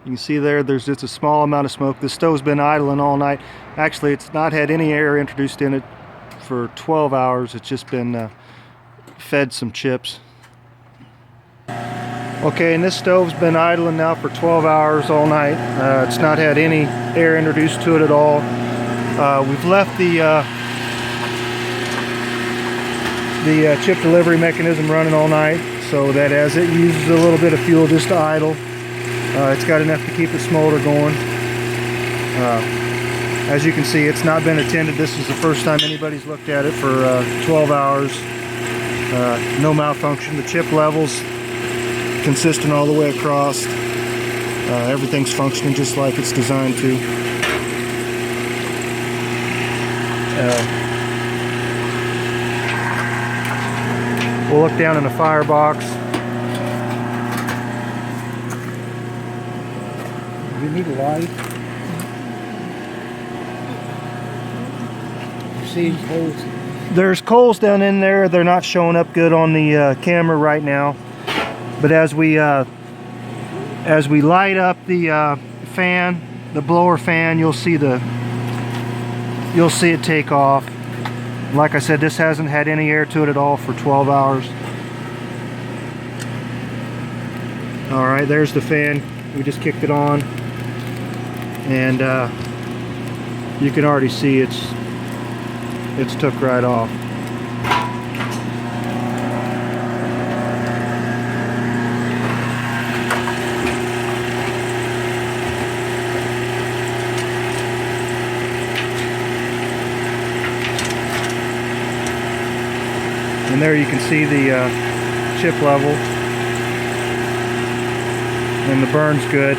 You can see there's just a small amount of smoke. The stove's been idling all night. Actually, it's not had any air introduced in it for 12 hours. It's just been fed some chips. Okay, and this stove's been idling now for 12 hours all night. It's not had any air introduced to it at all. We've left the chip delivery mechanism running all night, so that as it uses a little bit of fuel just to idle, it's got enough to keep the smolder going. As you can see, it's not been attended. This is the first time anybody's looked at it for 12 hours. No malfunction. The chip levels consistent all the way across. Everything's functioning just like it's designed to. We'll look down in the firebox. Do you need a light? You see coals? There's coals down in there. They're not showing up good on the camera right now. But as we light up the fan, the blower fan, you'll see it take off. Like I said, this hasn't had any air to it at all for 12 hours. All right, there's the fan. We just kicked it on, and you can already see it's took right off. And there you can see the chip level, and the burn's good.